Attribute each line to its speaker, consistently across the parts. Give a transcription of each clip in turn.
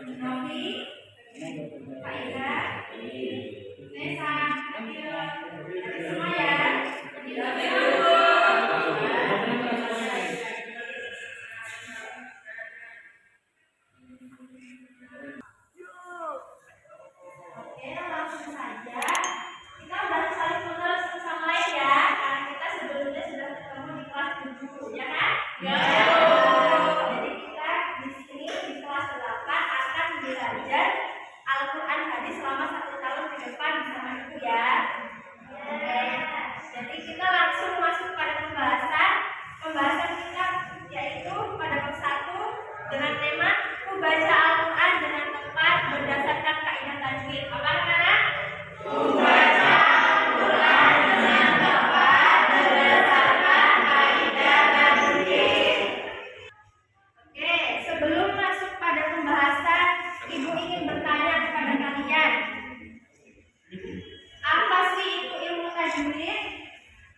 Speaker 1: Novi, Faida, Nesa, Adil, semua ya. Oke, langsung saja. Kita udah saling kenal satu sama lain ya, karena kita sebelumnya sudah ketemu di kelas 7, ya kan? Ya. Jadi kita di sini di kelas 8 akan belajar Al-Quran hadis selama 1 tahun ke depan bersama Ibu ya. Oke. Jadi kita langsung masuk pada pembahasan kita, yaitu pada bab 1 dengan tema membaca Al-Quran dengan tepat berdasarkan kaidah tajwid. Apa anak-anak? Membaca Al-Quran dengan tepat berdasarkan kaidah tajwid. Oke, sebelum masuk pada pembahasan, Ibu ingin bertanya kepada kalian. Apa sih itu ilmu tajwid?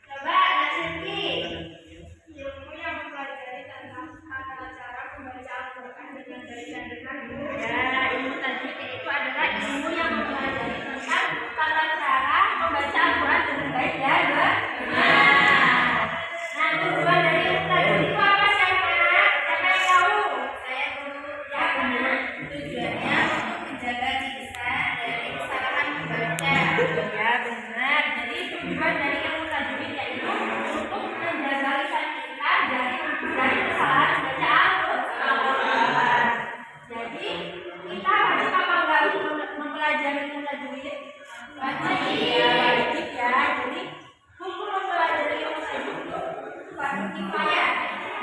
Speaker 1: Coba Nasinti. Ilmu yang mempelajari tentang tata cara membaca Al-Quran dengan baik dan benar. Ya, ilmu tajwid itu adalah ilmu yang mempelajari tentang tata cara membaca Al-Quran dengan baik dan benar. Nah, tujuan dari ilmu tajwid itu apa sih anak? Siapa yang tahu? Saya dulu. Ya, tujuannya untuk menjaga lisan dari kesalahan membaca. Ya, benar. Jadi tujuan dari ilmu tajwid yaitu untuk menjaga lisan kita dari kesalahan membaca Al-Quran. Jadi kita wajib apa enggak mempelajari ilmu tajwid? Wajib ya. Jadi hukum mempelajari ilmu tajwid itu fardu kifayah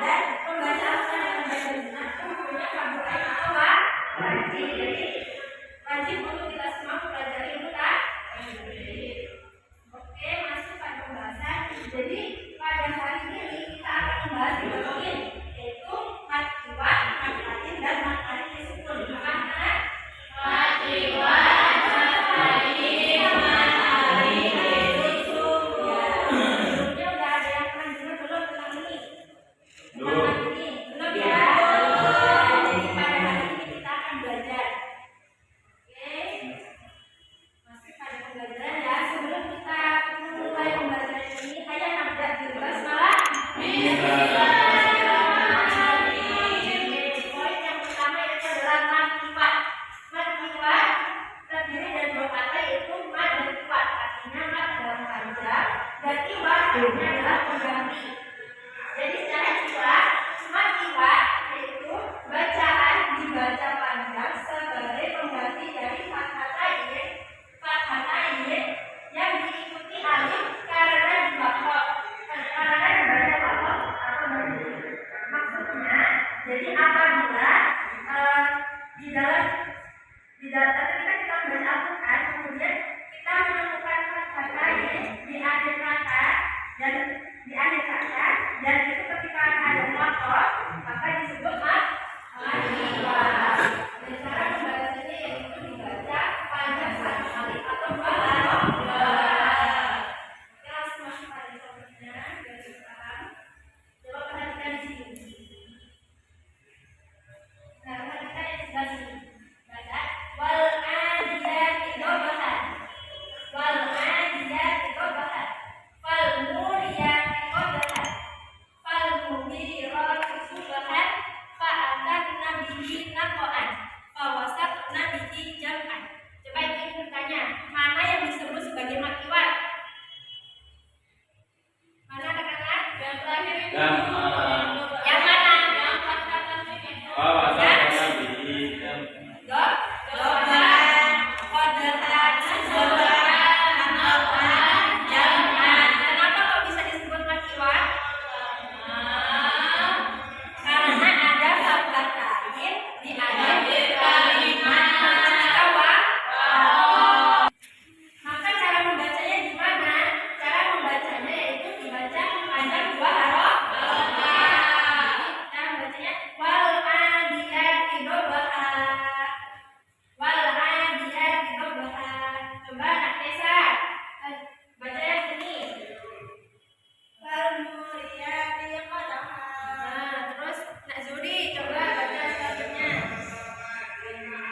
Speaker 1: dan membaca Al-Quran dengan baik dan benar itu hukumnya fardu ain atau wajib. Jadi wajib untuk kita semua mempelajari ilmu tajwid. Oke, masuk pada pembahasan. Jadi pada hari ini kita akan membahas 3 poin, yaitu mat jiwa, mat latin, dan mat latin disebut. Apa anak? Mat jiwa, mat latin, mat latin disebut. Ya, sebelumnya udah ada yang pernah dengar belum tentang ini? Tentang mat ini? Belum ya? Jadi pada hari ini kita akan belajar. Oke, masuk pada pembelajaran ya. Sebelum kita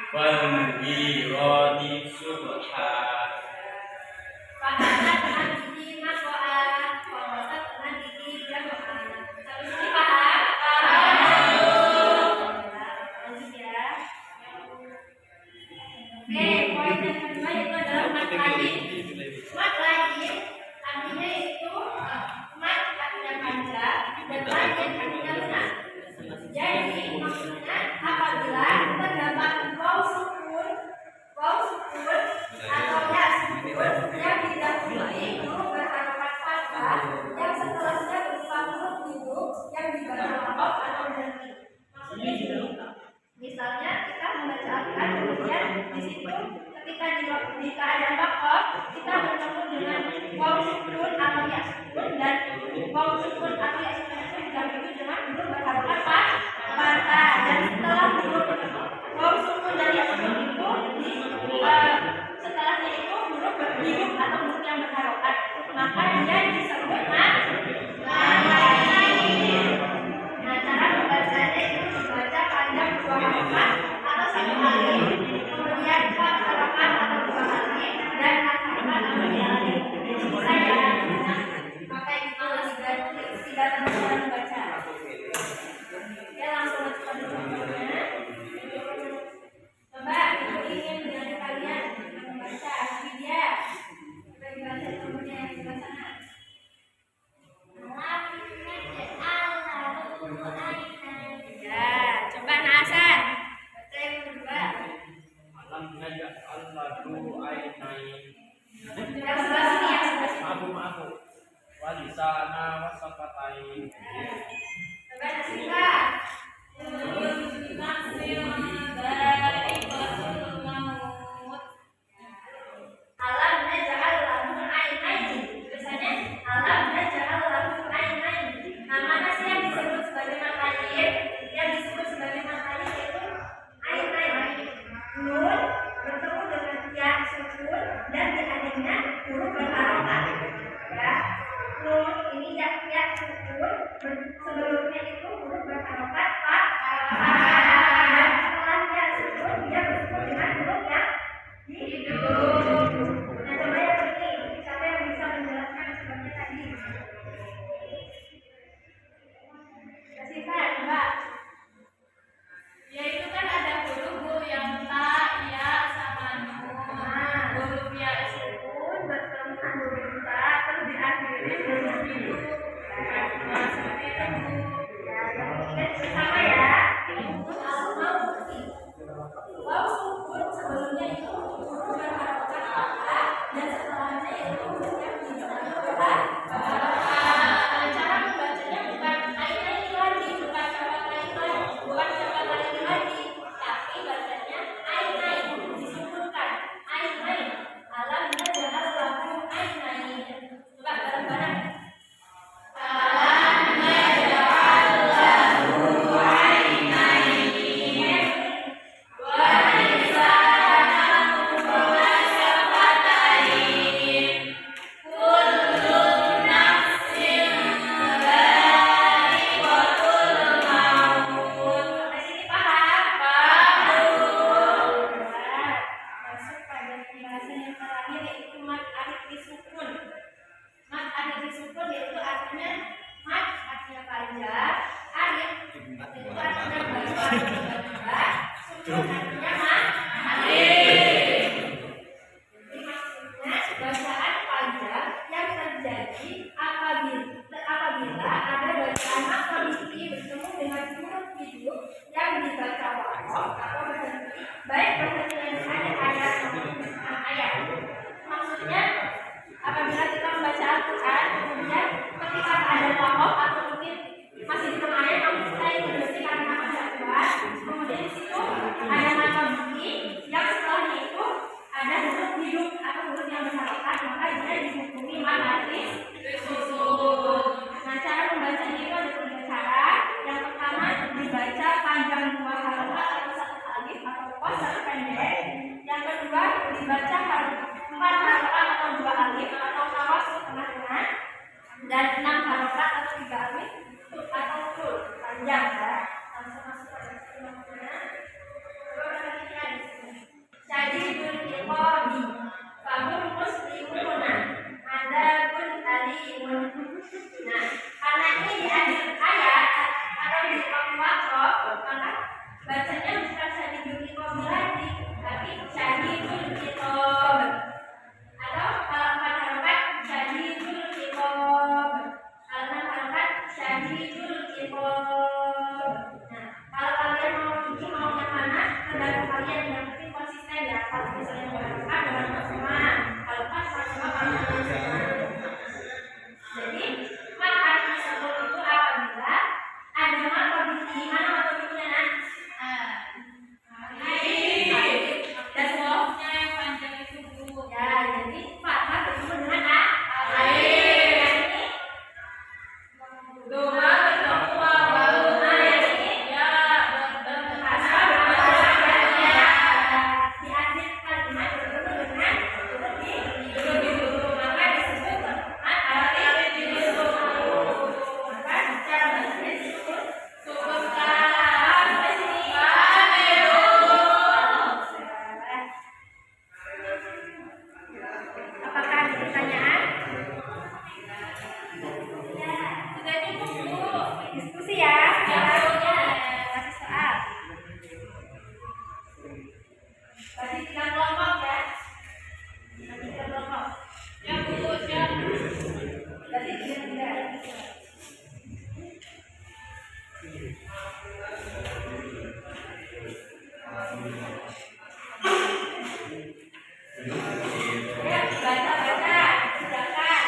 Speaker 2: Falgirati subha.
Speaker 1: Fa'alat dengan gigi makoa, fa'wasat dengan gigi jamoa. Sampai sini paham? Lanjut ya. Oke, poin yang kedua itu adalah mat lain. Mat lain artinya itu mat artinya panjang dan lain artinya lunak. Jadi maksudnya apabila terdapat waw sukun atau ya sukun yang didahului huruf berharokat fathah yang setelahnya berupa huruf hidup yang dibaca wakof atau berhenti. Maksudnya gini, misalnya kita membaca Al-Quran kemudian di situ ketika di keadaan wakof kita bertemu dengan waw sukun atau ya sukun dan waw sukun atau ya sukun itu didahului dengan huruf berharokat fathah dan setelah huruf waw sukun dan ya sukun itu setelahnya itu huruf berhidup atau huruf yang berharokat, maka dia disebut mat lain. Nah, cara membacanya itu dibaca panjang 2 harokat atau 1 alif, kemudian 4 harokat atau 2 alif dan 4 harokat atau 3 alif. Bisa ya? Maka itu tidak terlalu membaca. Ya, langsung masuk ke contohnya. Coba ibu ingin dengan kalian membaca video. Coba dibaca contohnya yang di sana. Ya, coba Nasan. Baca yang kedua.
Speaker 2: Alam naj'al lahu ainain.
Speaker 1: Yang sebelah sini, yang sebelah sini.
Speaker 2: Maaf. Wa lisana wa safatain.
Speaker 1: Coba Nasika. Alam naj'al lahu ainain. Tulisannya alam naj'al lahu ainain. Nah, mana sih yang disebut sebagai mat lain? Yang disebut sebagai mat lain yaitu ainain. Nun bertemu dengan ya sukun dan di akhirnya huruf berharokat. Ya. Nun ini ya sukun, sebelumnya itu huruf berharokat dan setelahnya sukun dia bertemu dengan huruf yang hidup. Nah, coba yang ini, siapa yang bisa menjelaskan sebabnya tadi? Kasihkan, coba.
Speaker 3: Yaitu kan ada huruf bu yang ta, ya, sama nun. Huruf ya
Speaker 1: Sukun bertemu dengan huruf ta, terus diakhiri huruf hidup.
Speaker 3: nah, seperti itu bu.
Speaker 1: Ya, yang ingat bersama ya. Waw sukun sebelumnya itu huruf berharokat fathah dan setelahnya itu huruf yang hidup
Speaker 3: Cara membacanya bukan ainain lagi, bukan coba lagi lagi, tapi bacanya ainain, disukunkan ainain. Alam naj'al lahu ainain. Coba bareng-bareng. Alam naj'al lahu ainain wa lisanan wa syafatain. Kullu nafsin dha'iqatul maut.
Speaker 1: Sampai sini paham? Masuk pada pembahasan yang terakhir yaitu mat alif disukun. Mat alif disukun yaitu artinya mat artinya panjang, alif itu artinya baca tiba-tiba, sukun artinya alif. Jadi maksudnya bacaan panjang yang terjadi apabila ada bacaan akabisi bertemu dengan huruf hidup yang dibaca wakof atau berhenti, baik berhentinya di ayat maupun ayat. Maksudnya apabila kita membaca Al-Quran kemudian ketika ada wakof atau mungkin masih di tengah ayat namun kita ingin berhenti karena kejatuhan, kemudian di situ ada kata bunyi yang setelahnya itu ada huruf hidup atau huruf yang berharokat, maka dia dihukumi mat alif disukun. Nah, cara membacanya itu ada 3 cara. Yang pertama dibaca panjang 2 harokat atau 1 alif atau pos 1 pendek. Yang kedua dibaca 4 harokat atau 2 alif atau kawas tengah-tengah. Dan 6 harokat atau 3 alif atau full panjang ya. Langsung masuk pada contohnya. Coba perhatikan di sini. baca, silakan.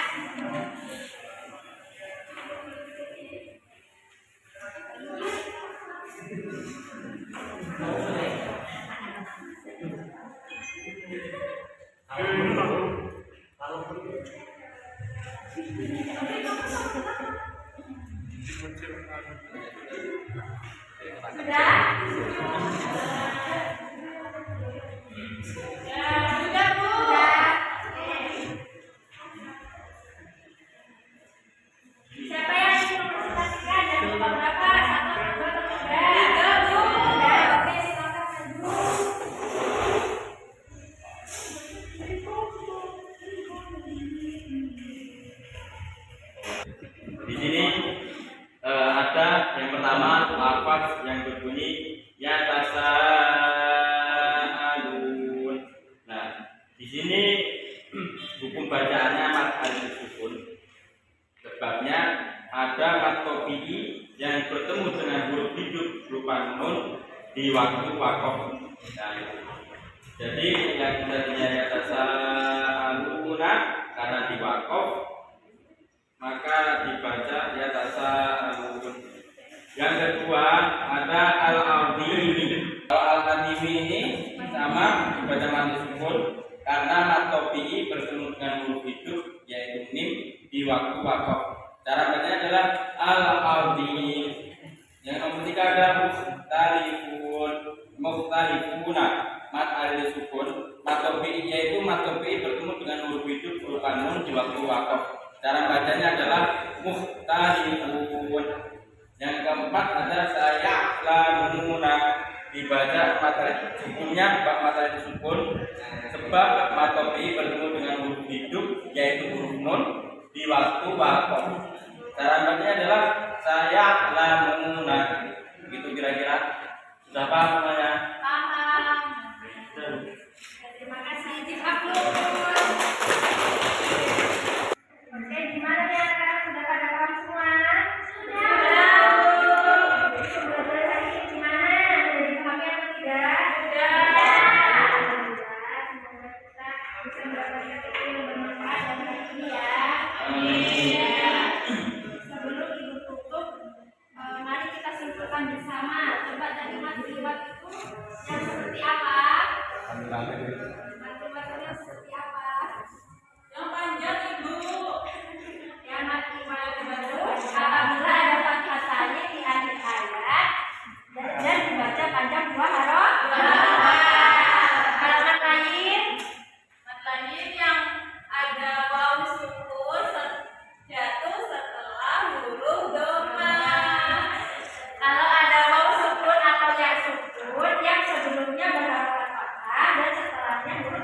Speaker 1: Sudah?
Speaker 3: Sudah, Bu.
Speaker 1: Siapa yang ingin mempresentasikan dan kelompok berapa? 1, 2, 3?
Speaker 3: 3, Bu.
Speaker 1: Sudah, oke, silakan maju.
Speaker 2: Di sini ada yang pertama lafaz yang berbunyi yatasaalun. Nah, di sini hukum bacaannya mad alif sukun. Sebabnya ada mad tabi'i yang bertemu dengan huruf hidup berupa nun di waktu waqaf. Nah, jadi yang tadinya yatasaaluna karena di waqaf maka dibaca yatasaalun. Yang kedua ada al-azimi. Al-azimi ini sama dibaca mad sukun karena mad tabi'i bertemu dengan huruf hidup yaitu mim di waktu waqaf. Cara bacanya adalah al-azim. Yang nomor 3 ada mukhtalifuna mad alif sukun. Mad tabi'i yaitu mad tabi'i bertemu dengan huruf hidup berupa nun di waktu waqaf. Cara bacanya adalah mukhtalifun. Yang keempat ada saya'lamuna, dibaca mad alif sukunnya mad alif sukun sebab mad tabi'i bertemu dengan huruf hidup yaitu huruf nun di waktu waqaf. Cara bacanya adalah saya'lamuna. Begitu kira-kira. Sudah paham semuanya?
Speaker 3: Paham.
Speaker 1: Terima kasih, Cik Abdul. Oke, gimana ya? Sekarang sudah pada paham semua? Sudah. Belajar hari ini gimana? Sudah dipahami atau tidak?
Speaker 3: Sudah.
Speaker 1: Alhamdulillah, semoga kita bisa mendapatkan ilmu yang bermanfaat dari hari ini ya. Sebelum Ibu tutup, mari kita simpulkan bersama. Coba tadi Mas Liwat itu yang seperti apa? Matematiknya seperti apa?
Speaker 3: Yang panjang, Ibu.
Speaker 1: Yang matematiknya apabila ada fathahnya di akhir ayat dan dibaca panjang dua huruf. Halaman lain.
Speaker 3: Mat lain yang ada waw sukun jatuh setelah huruf doma.
Speaker 1: Kalau ada waw sukun atau ya sukun yang sebelumnya berharokat fathah dan setelahnya huruf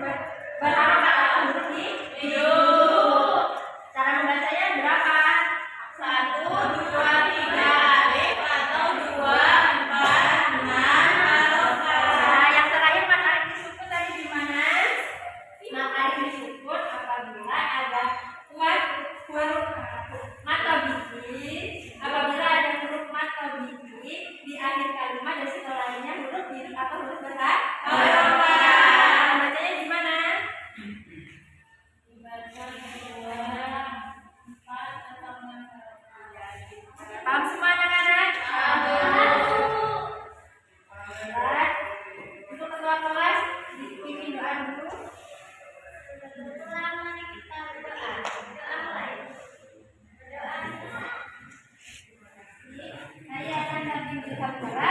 Speaker 1: berharokat atau huruf hidup. Cara membacanya berapa?
Speaker 3: 1, 2, 3 alif atau 2, 4, 6 harokat.
Speaker 1: Nah, yang terakhir mat alif disukun tadi di mana? Mat alif disukun apabila ada huruf mata biji, apabila ada huruf mata biji di akhir kalimat dan setelahnya huruf hidup atau huruf berharokat. Bacanya gimana?
Speaker 3: Dibaca 2, 4 atau 6 harokat.
Speaker 1: Paham semua anak-anak? Baik. Untuk ketua kelas dipimpin doa dulu. Mari kita berdoa. Doa mulai. Berdoa. Saya akan nabi kita berdoa.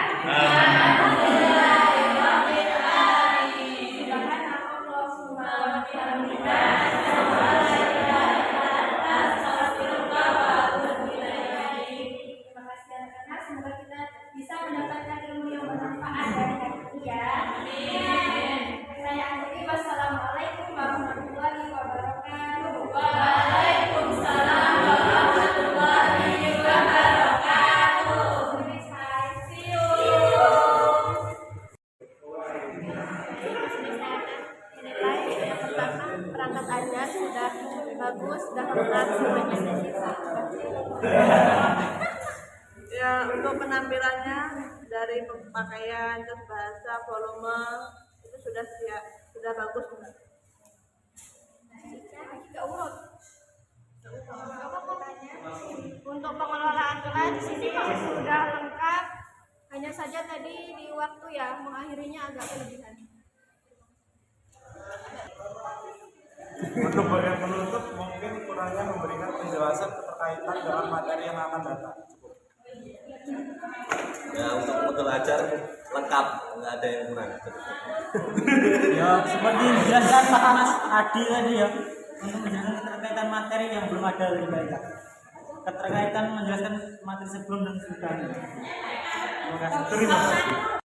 Speaker 1: Terima kasih anak-anak. Semoga kita bisa mendapatkan ilmu yang bermanfaat dari hari ini ya. Saya akhiri. Wassalamualaikum warahmatullahi wabarakatuh.
Speaker 3: Waalaikumsalam warahmatullahi wabarakatuh.
Speaker 1: See you. Yang pertama, perangkat ajar sudah bagus, sudah lengkap semuanya sudah sisa.
Speaker 4: Ya, untuk penampilannya dari pakaian, terus bahasa, volume itu sudah siap, sudah
Speaker 1: sudah bagus Bu. Untuk pengelolaan kelas di sini sudah lengkap. Hanya saja tadi di waktu ya mengakhirinya agak kelebihan.
Speaker 4: Untuk bagian penutup mungkin kurangnya memberikan penjelasan keterkaitan dengan materi yang akan datang.
Speaker 5: Ya untuk belajar lengkap, nggak ada yang kurang.
Speaker 6: Ya seperti dijelaskan Mas Adi tadi ya, untuk menjelaskan keterkaitan materi yang belum ada lebih banyak. Keterkaitan menjelaskan materi sebelum dan sesudah. Terima kasih.
Speaker 4: Terima kasih.